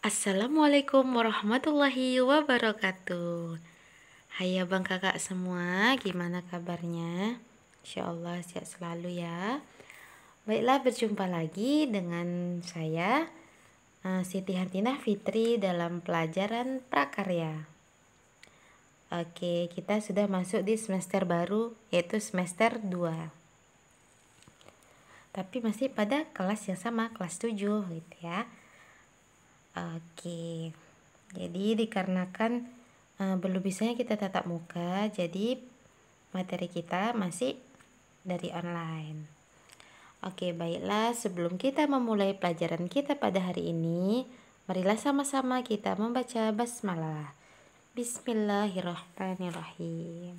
Assalamualaikum warahmatullahi wabarakatuh. Hai abang kakak semua, gimana kabarnya? Insyaallah sehat selalu ya. Baiklah, berjumpa lagi dengan saya Siti Hartinah Fitri dalam pelajaran prakarya. Oke, kita sudah masuk di semester baru, yaitu semester 2. Tapi masih pada kelas yang sama, kelas 7 gitu ya. Oke, jadi dikarenakan belum bisanya kita tatap muka, jadi materi kita masih dari online. Oke, baiklah, sebelum kita memulai pelajaran kita pada hari ini, marilah sama-sama kita membaca basmalah. Bismillahirrahmanirrahim.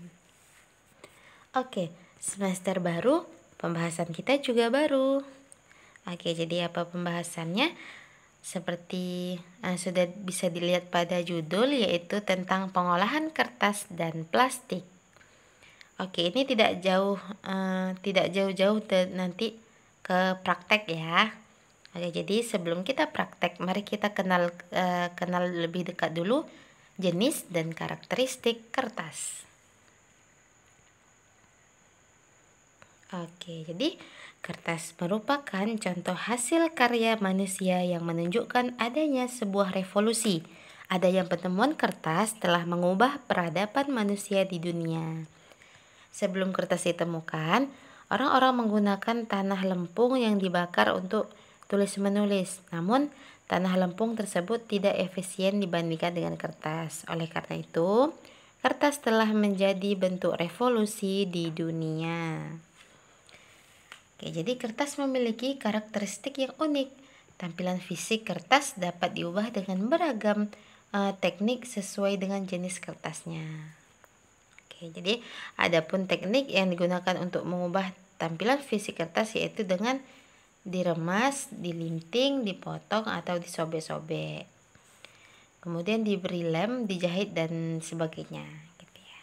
Oke, semester baru, pembahasan kita juga baru. Oke, jadi apa pembahasannya? Seperti sudah bisa dilihat pada judul, yaitu tentang pengolahan kertas dan plastik. Oke, ini tidak jauh-jauh nanti ke praktek ya. Oke, jadi sebelum kita praktek, mari kita kenal lebih dekat dulu jenis dan karakteristik kertas. Oke, jadi kertas merupakan contoh hasil karya manusia yang menunjukkan adanya sebuah revolusi. Adanya penemuan kertas telah mengubah peradaban manusia di dunia. Sebelum kertas ditemukan, orang-orang menggunakan tanah lempung yang dibakar untuk tulis-menulis. Namun, tanah lempung tersebut tidak efisien dibandingkan dengan kertas. Oleh karena itu, kertas telah menjadi bentuk revolusi di dunia. Oke, jadi kertas memiliki karakteristik yang unik. Tampilan fisik kertas dapat diubah dengan beragam teknik sesuai dengan jenis kertasnya. Oke, jadi adapun teknik yang digunakan untuk mengubah tampilan fisik kertas yaitu dengan diremas, dilinting, dipotong atau disobek-sobek. Kemudian diberi lem, dijahit dan sebagainya gitu ya.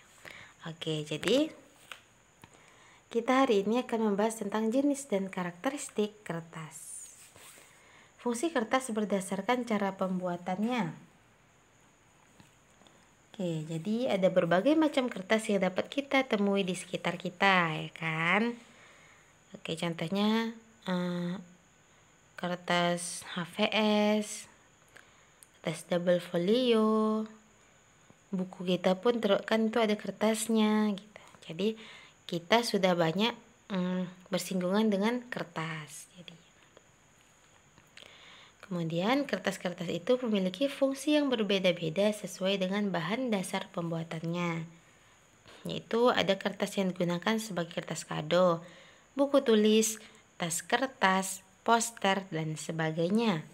Oke, jadi kita hari ini akan membahas tentang jenis dan karakteristik kertas. Fungsi kertas berdasarkan cara pembuatannya. Oke, jadi ada berbagai macam kertas yang dapat kita temui di sekitar kita, ya kan? Oke, contohnya kertas HVS, kertas double folio, buku kita pun kan itu ada kertasnya gitu. Jadi kita sudah banyak bersinggungan dengan kertas. Kemudian kertas-kertas itu memiliki fungsi yang berbeda-beda sesuai dengan bahan dasar pembuatannya. Yaitu ada kertas yang digunakan sebagai kertas kado, buku tulis, tas kertas, poster, dan sebagainya.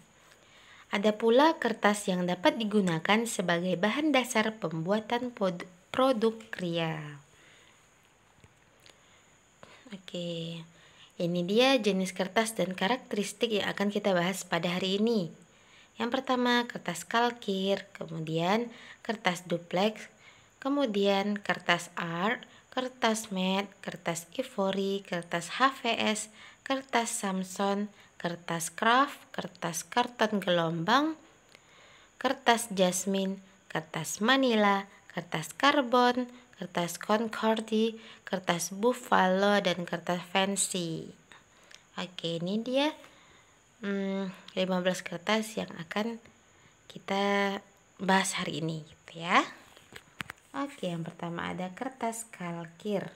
Ada pula kertas yang dapat digunakan sebagai bahan dasar pembuatan produk kria. Oke, ini dia jenis kertas dan karakteristik yang akan kita bahas pada hari ini. Yang pertama, kertas kalkir, kemudian kertas duplex, kemudian kertas art, kertas matte, kertas ivory, kertas HVS, kertas Samson, kertas craft, kertas karton gelombang, kertas jasmine, kertas manila, kertas karbon, kertas Concordi, kertas buffalo, dan kertas fancy. Oke, ini dia 15 kertas yang akan kita bahas hari ini gitu ya. Oke, yang pertama ada kertas kalkir.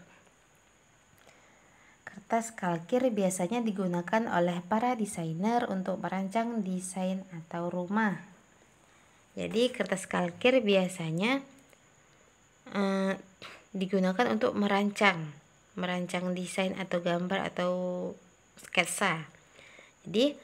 Kertas kalkir biasanya digunakan oleh para desainer untuk merancang desain atau rumah. Jadi kertas kalkir biasanya digunakan untuk merancang desain atau gambar atau sketsa. Jadi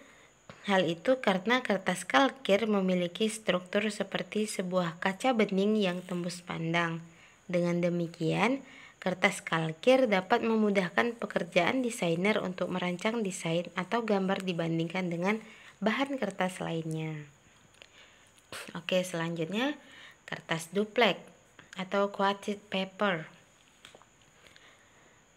hal itu karena kertas kalkir memiliki struktur seperti sebuah kaca bening yang tembus pandang. Dengan demikian, kertas kalkir dapat memudahkan pekerjaan desainer untuk merancang desain atau gambar dibandingkan dengan bahan kertas lainnya. Oke, selanjutnya kertas duplex atau quilted paper.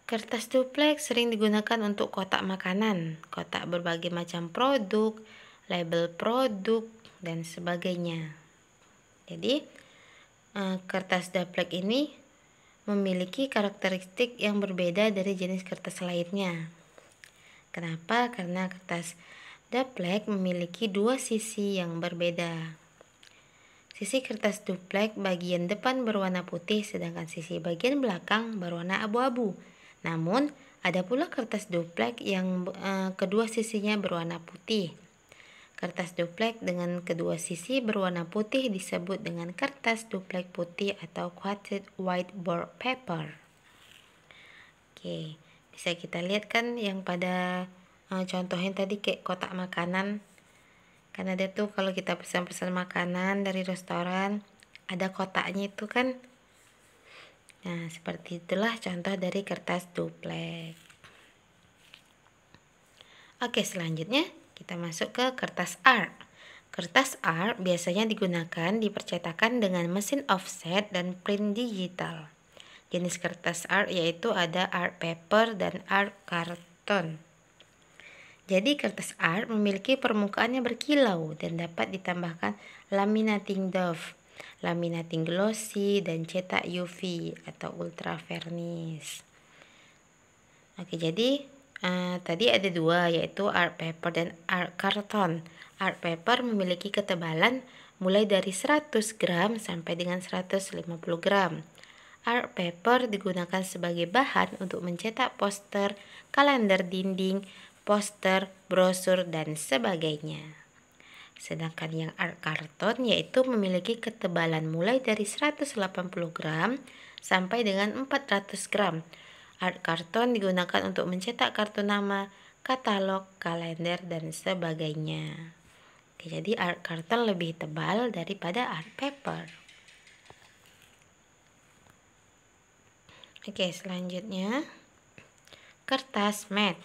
Kertas duplex sering digunakan untuk kotak makanan, kotak berbagai macam produk, label produk, dan sebagainya. Jadi kertas daplek ini memiliki karakteristik yang berbeda dari jenis kertas lainnya. Kenapa? Karena kertas daplek memiliki dua sisi yang berbeda. Sisi kertas duplek bagian depan berwarna putih, sedangkan sisi bagian belakang berwarna abu-abu. Namun, ada pula kertas duplek yang kedua sisinya berwarna putih. Kertas duplek dengan kedua sisi berwarna putih disebut dengan kertas duplek putih atau quoted whiteboard paper. Oke, bisa kita lihat kan yang pada contohin tadi kayak kotak makanan. Kan ada tuh kalau kita pesan-pesan makanan dari restoran, ada kotaknya itu kan. Nah, seperti itulah contoh dari kertas duplek. Oke, selanjutnya kita masuk ke kertas art. Kertas art biasanya digunakan di percetakan dengan mesin offset dan print digital. Jenis kertas art yaitu ada art paper dan art karton. Jadi kertas art memiliki permukaan yang berkilau dan dapat ditambahkan laminating doff, laminating glossy, dan cetak UV atau ultra vernis. Oke, jadi tadi ada dua, yaitu art paper dan art karton. Art paper memiliki ketebalan mulai dari 100 gram sampai dengan 150 gram. Art paper digunakan sebagai bahan untuk mencetak poster, kalender dinding, poster, brosur, dan sebagainya. Sedangkan yang art karton yaitu memiliki ketebalan mulai dari 180 gram sampai dengan 400 gram. Art karton digunakan untuk mencetak kartu nama, katalog, kalender, dan sebagainya. Oke, jadi art karton lebih tebal daripada art paper. Oke, selanjutnya kertas matte.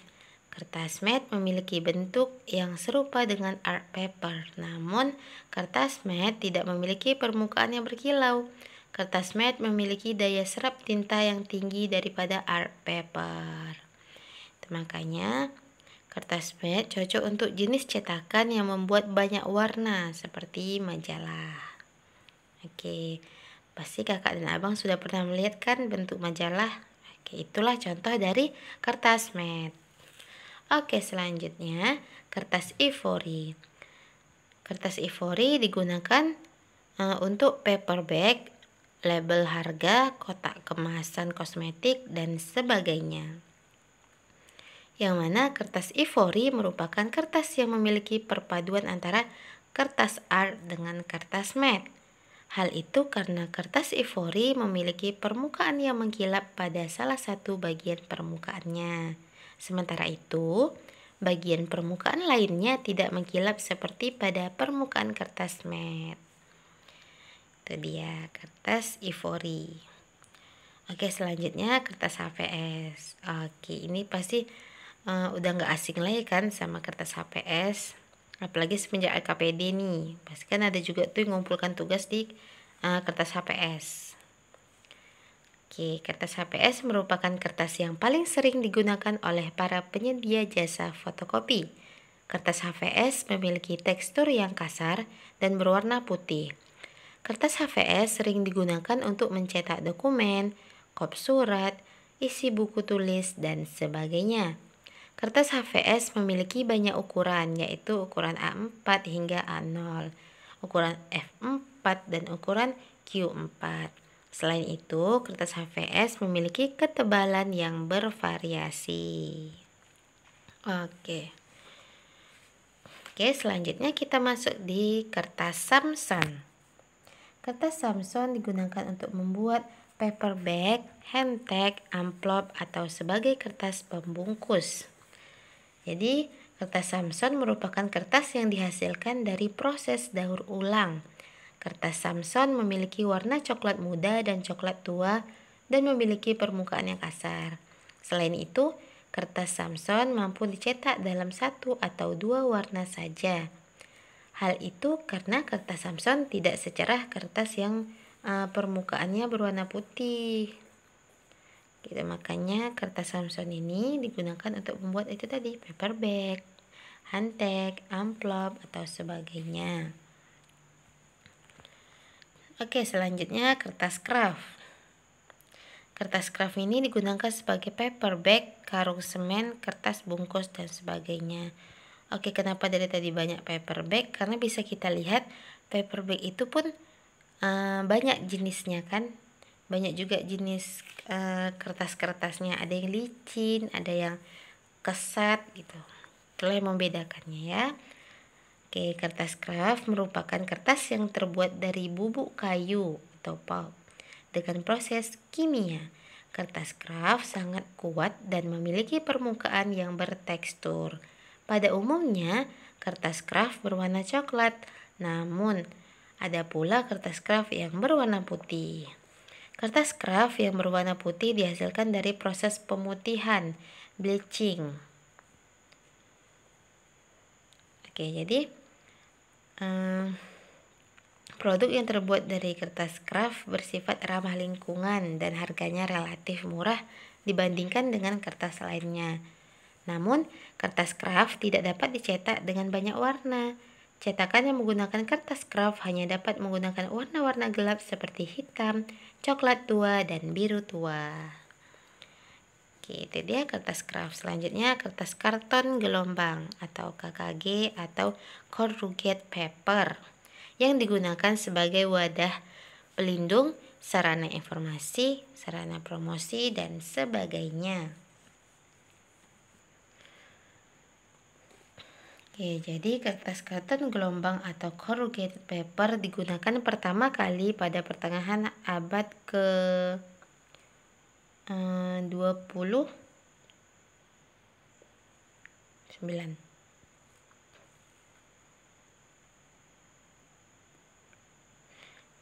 Kertas matte memiliki bentuk yang serupa dengan art paper, namun kertas matte tidak memiliki permukaan yang berkilau. Kertas matte memiliki daya serap tinta yang tinggi daripada art paper. Makanya kertas matte cocok untuk jenis cetakan yang membuat banyak warna seperti majalah. Oke, pasti kakak dan abang sudah pernah melihat kan bentuk majalah. Oke, itulah contoh dari kertas matte. Oke, selanjutnya kertas ivory. Kertas ivory digunakan untuk paper bag, label harga, kotak kemasan kosmetik, dan sebagainya. Yang mana kertas ivory merupakan kertas yang memiliki perpaduan antara kertas art dengan kertas matte. Hal itu karena kertas ivory memiliki permukaan yang mengkilap pada salah satu bagian permukaannya. Sementara itu, bagian permukaan lainnya tidak mengkilap seperti pada permukaan kertas matte. Itu dia kertas ivory. Oke, selanjutnya kertas HVS. Oke, ini pasti udah nggak asing lagi kan sama kertas HVS. Apalagi semenjak LKPD nih, pasti kan ada juga tuh yang ngumpulkan tugas di kertas HVS. Oke, kertas HVS merupakan kertas yang paling sering digunakan oleh para penyedia jasa fotokopi. Kertas HVS memiliki tekstur yang kasar dan berwarna putih. Kertas HVS sering digunakan untuk mencetak dokumen, kop surat, isi buku tulis, dan sebagainya. Kertas HVS memiliki banyak ukuran, yaitu ukuran A4 hingga A0, ukuran F4, dan ukuran Q4. Selain itu, kertas HVS memiliki ketebalan yang bervariasi. Oke, selanjutnya kita masuk di kertas Samson. Kertas Samson digunakan untuk membuat paper bag, hand tag, amplop, atau sebagai kertas pembungkus. Jadi, kertas Samson merupakan kertas yang dihasilkan dari proses daur ulang. Kertas Samson memiliki warna coklat muda dan coklat tua dan memiliki permukaan yang kasar. Selain itu, kertas Samson mampu dicetak dalam satu atau dua warna saja. Hal itu karena kertas Samson tidak secerah kertas yang permukaannya berwarna putih. Gitu, makanya kertas Samson ini digunakan untuk membuat itu tadi, paper bag, hand tag, amplop, atau sebagainya. Oke, selanjutnya kertas kraft. Kertas kraft ini digunakan sebagai paper bag, karung semen, kertas bungkus, dan sebagainya. Oke, kenapa dari tadi banyak paper bag? Karena bisa kita lihat paper bag itu pun banyak jenisnya kan. Banyak juga jenis kertas-kertasnya. Ada yang licin, ada yang kesat gitu. Itulah yang membedakannya ya. Oke, kertas kraft merupakan kertas yang terbuat dari bubuk kayu atau pulp dengan proses kimia. Kertas kraft sangat kuat dan memiliki permukaan yang bertekstur. Pada umumnya, kertas kraft berwarna coklat, namun ada pula kertas kraft yang berwarna putih. Kertas kraft yang berwarna putih dihasilkan dari proses pemutihan, bleaching. Oke, jadi produk yang terbuat dari kertas kraft bersifat ramah lingkungan dan harganya relatif murah dibandingkan dengan kertas lainnya. Namun, kertas kraft tidak dapat dicetak dengan banyak warna. Cetakan yang menggunakan kertas kraft hanya dapat menggunakan warna-warna gelap seperti hitam, coklat tua, dan biru tua. Oke, itu dia kertas kraft. Selanjutnya kertas karton gelombang atau KKG atau corrugated paper yang digunakan sebagai wadah pelindung, sarana informasi, sarana promosi, dan sebagainya. Oke, jadi kertas karton gelombang atau corrugated paper digunakan pertama kali pada pertengahan abad ke 29.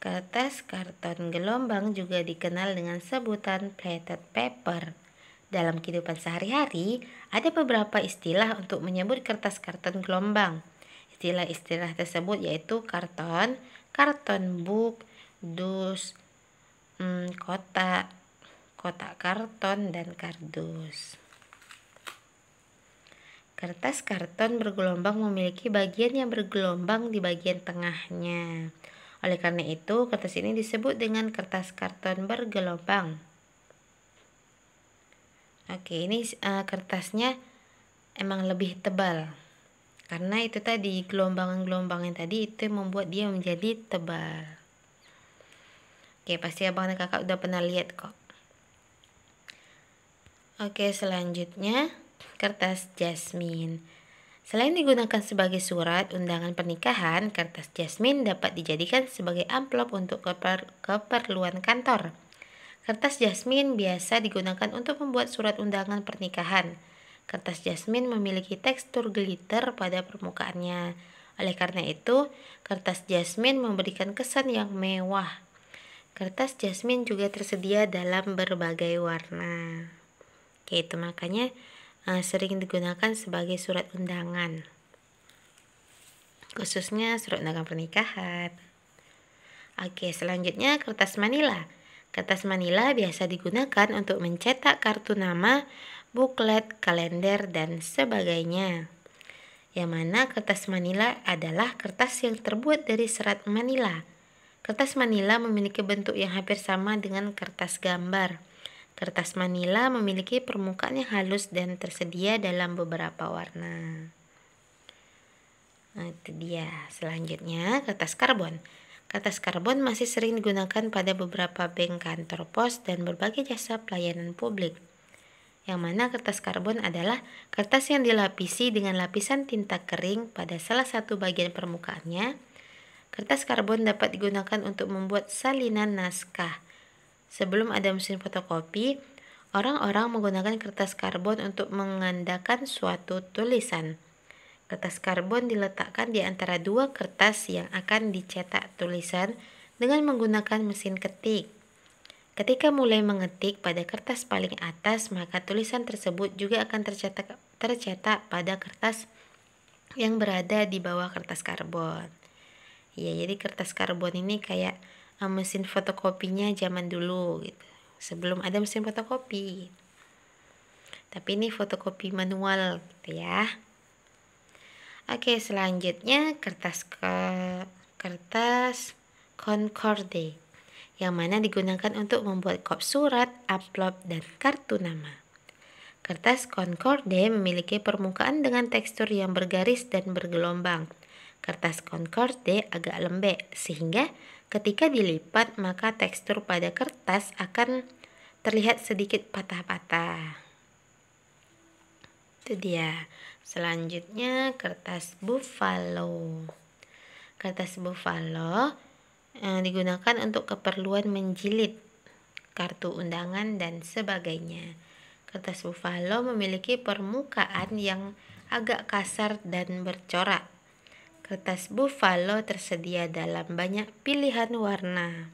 Kertas karton gelombang juga dikenal dengan sebutan plated paper. Dalam kehidupan sehari-hari, ada beberapa istilah untuk menyebut kertas karton gelombang. Istilah-istilah tersebut yaitu karton, karton book, dus, kotak, kotak karton, dan kardus. Kertas karton bergelombang memiliki bagian yang bergelombang di bagian tengahnya. Oleh karena itu, kertas ini disebut dengan kertas karton bergelombang. Oke, ini kertasnya emang lebih tebal. Karena itu tadi, gelombang-gelombang yang tadi itu membuat dia menjadi tebal. Oke, pasti abang dan kakak udah pernah lihat kok. Oke, selanjutnya kertas jasmin. Selain digunakan sebagai surat undangan pernikahan, kertas jasmin dapat dijadikan sebagai amplop untuk keperluan kantor. Kertas jasmin biasa digunakan untuk membuat surat undangan pernikahan. Kertas jasmin memiliki tekstur glitter pada permukaannya. Oleh karena itu, kertas jasmin memberikan kesan yang mewah. Kertas jasmin juga tersedia dalam berbagai warna. Oke, itu makanya sering digunakan sebagai surat undangan, khususnya surat undangan pernikahan. Oke, selanjutnya kertas manila. Kertas manila biasa digunakan untuk mencetak kartu nama, buklet, kalender, dan sebagainya. Yang mana kertas manila adalah kertas yang terbuat dari serat manila. Kertas manila memiliki bentuk yang hampir sama dengan kertas gambar. Kertas manila memiliki permukaan yang halus dan tersedia dalam beberapa warna. Nah, itu dia. Selanjutnya, kertas karbon. Kertas karbon masih sering digunakan pada beberapa bank, kantor pos, dan berbagai jasa pelayanan publik. Yang mana kertas karbon adalah kertas yang dilapisi dengan lapisan tinta kering pada salah satu bagian permukaannya. Kertas karbon dapat digunakan untuk membuat salinan naskah. Sebelum ada mesin fotokopi, orang-orang menggunakan kertas karbon untuk mengandalkan suatu tulisan. Kertas karbon diletakkan di antara dua kertas yang akan dicetak tulisan dengan menggunakan mesin ketik. Ketika mulai mengetik pada kertas paling atas, maka tulisan tersebut juga akan tercetak pada kertas yang berada di bawah kertas karbon. Ya, jadi kertas karbon ini kayak mesin fotokopinya zaman dulu gitu. Sebelum ada mesin fotokopi. Tapi ini fotokopi manual gitu ya. Oke, selanjutnya kertas Concorde, yang mana digunakan untuk membuat kop surat, amplop, dan kartu nama. Kertas Concorde memiliki permukaan dengan tekstur yang bergaris dan bergelombang. Kertas Concorde agak lembek, sehingga ketika dilipat maka tekstur pada kertas akan terlihat sedikit patah-patah. Itu dia. Selanjutnya kertas Buffalo. Kertas Buffalo digunakan untuk keperluan menjilid kartu undangan dan sebagainya. Kertas Buffalo memiliki permukaan yang agak kasar dan bercorak. Kertas Buffalo tersedia dalam banyak pilihan warna.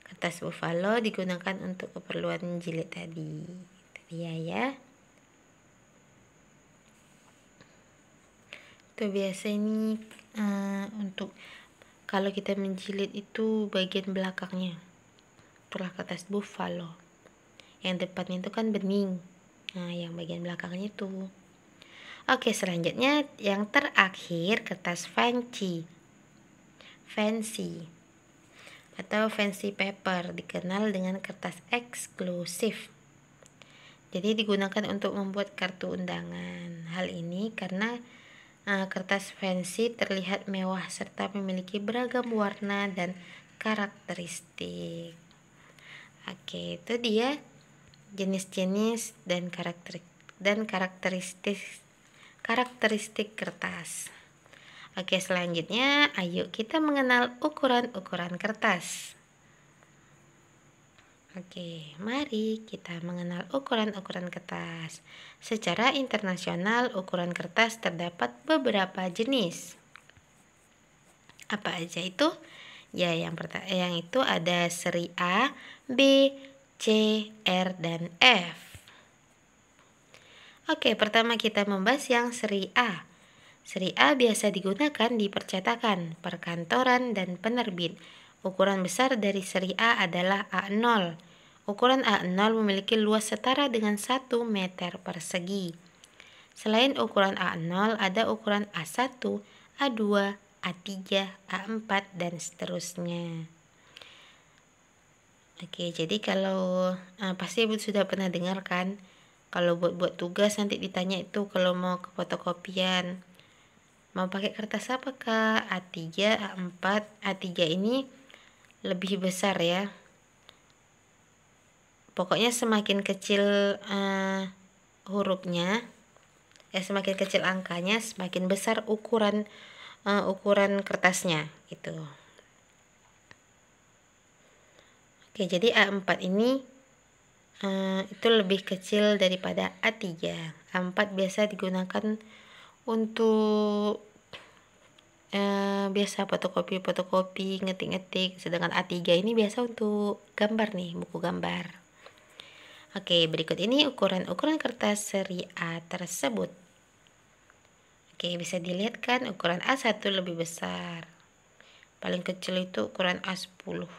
Kertas Buffalo digunakan untuk keperluan menjilid tadi. Itu dia ya. Itu biasa ini untuk kalau kita menjilid itu bagian belakangnya. Itulah kertas Buffalo. Yang depannya itu kan bening. Nah, yang bagian belakangnya itu. Oke, selanjutnya yang terakhir kertas fancy. Fancy atau fancy paper dikenal dengan kertas eksklusif. Jadi digunakan untuk membuat kartu undangan. Hal ini karena kertas fancy terlihat mewah serta memiliki beragam warna dan karakteristik. Oke, itu dia jenis-jenis dan karakteristik kertas. Oke, selanjutnya ayo kita mengenal ukuran-ukuran kertas. Oke, mari kita mengenal ukuran-ukuran kertas. Secara internasional, ukuran kertas terdapat beberapa jenis. Apa aja itu? Ya, yang itu ada seri A, B, C, R, dan F. Oke, pertama kita membahas yang seri A. Seri A biasa digunakan di percetakan, perkantoran, dan penerbit. Ukuran besar dari seri A adalah A0. Ukuran A0 memiliki luas setara dengan 1 meter persegi. Selain ukuran A0, ada ukuran A1, A2, A3, A4, dan seterusnya. Oke, jadi kalau pasti Ibu sudah pernah dengar kan, kalau buat tugas nanti ditanya itu kalau mau ke fotokopian, mau pakai kertas apa Kak? A3, A4, A3 ini lebih besar ya. Pokoknya semakin kecil hurufnya, semakin kecil angkanya, semakin besar ukuran kertasnya gitu. Oke, jadi A4 ini itu lebih kecil daripada A3. A4 biasa digunakan untuk biasa fotokopi, ngetik-ngetik, sedangkan A3 ini biasa untuk gambar nih, buku gambar. Oke, berikut ini ukuran kertas seri A tersebut. Oke, bisa dilihat kan ukuran A1 lebih besar. Paling kecil itu ukuran A10.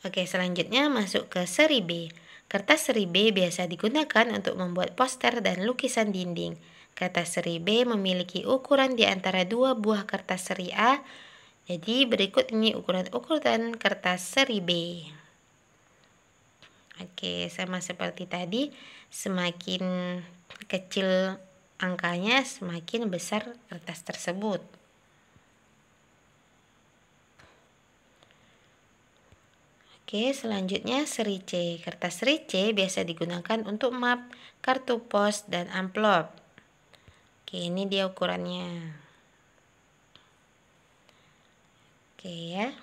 Oke, selanjutnya masuk ke seri B. Kertas seri B biasa digunakan untuk membuat poster dan lukisan dinding. Kertas seri B memiliki ukuran di antara dua buah kertas seri A. Jadi berikut ini ukuran kertas seri B. Oke, sama seperti tadi, semakin kecil angkanya, semakin besar kertas tersebut. Oke, selanjutnya seri C. Kertas seri C biasa digunakan untuk map, kartu pos, dan amplop. Oke, ini dia ukurannya. Oke ya.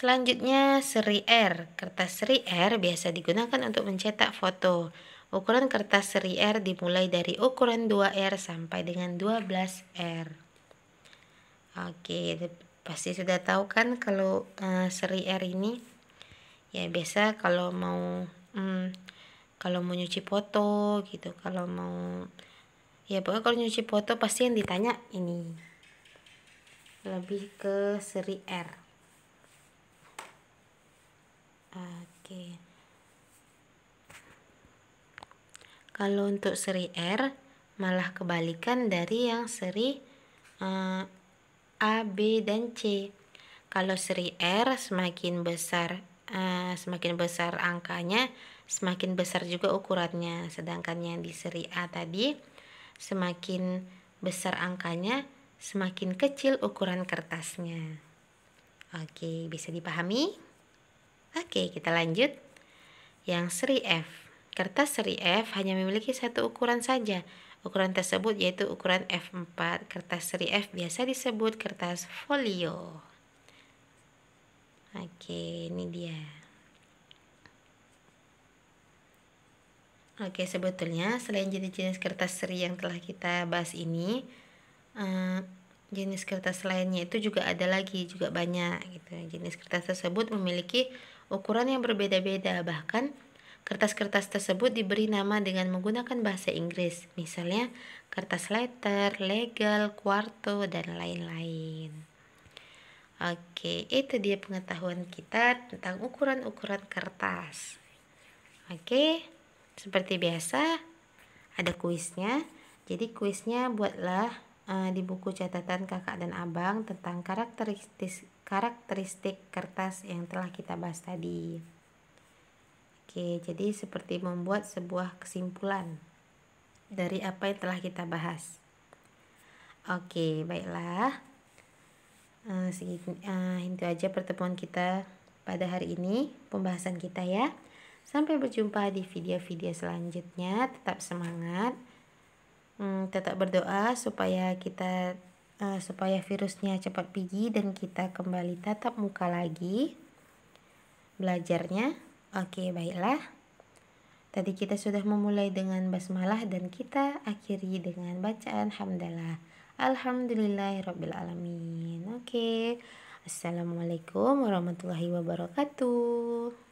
Selanjutnya seri R. Kertas seri R biasa digunakan untuk mencetak foto. Ukuran kertas seri R dimulai dari ukuran 2R sampai dengan 12R. Oke, pasti sudah tahu kan kalau seri R ini ya biasa kalau mau nyuci foto gitu, kalau mau ya pokoknya kalau nyuci foto pasti yang ditanya ini lebih ke seri R. Oke. Kalau untuk seri R malah kebalikan dari yang seri A, B, dan C. Kalau seri R semakin besar angkanya, semakin besar juga ukurannya. Sedangkan yang di seri A tadi, semakin besar angkanya, semakin kecil ukuran kertasnya. Oke, bisa dipahami? Oke, kita lanjut. Yang seri F. Kertas seri F hanya memiliki satu ukuran saja. Ukuran tersebut yaitu ukuran F4. Kertas seri F biasa disebut kertas folio. Oke, ini dia. Oke, sebetulnya selain jenis-jenis kertas seri yang telah kita bahas ini, jenis kertas lainnya itu juga ada lagi, juga banyak gitu. Jenis kertas tersebut memiliki ukuran yang berbeda-beda, bahkan kertas-kertas tersebut diberi nama dengan menggunakan bahasa Inggris, misalnya kertas letter, legal, quarto, dan lain-lain. Oke, itu dia pengetahuan kita tentang ukuran-ukuran kertas. Oke, seperti biasa ada kuisnya. Jadi kuisnya buatlah di buku catatan kakak dan abang tentang karakteristik kertas yang telah kita bahas tadi. Oke, jadi seperti membuat sebuah kesimpulan dari apa yang telah kita bahas. Oke, baiklah. Itu aja pertemuan kita pada hari ini, pembahasan kita ya. Sampai berjumpa di video-video selanjutnya. Tetap semangat, tetap berdoa supaya virusnya cepat pergi dan kita kembali tatap muka lagi belajarnya. Oke, baiklah. Tadi kita sudah memulai dengan basmalah dan kita akhiri dengan bacaan hamdalah. Alhamdulillahirabbil alamin. Oke. Assalamualaikum warahmatullahi wabarakatuh.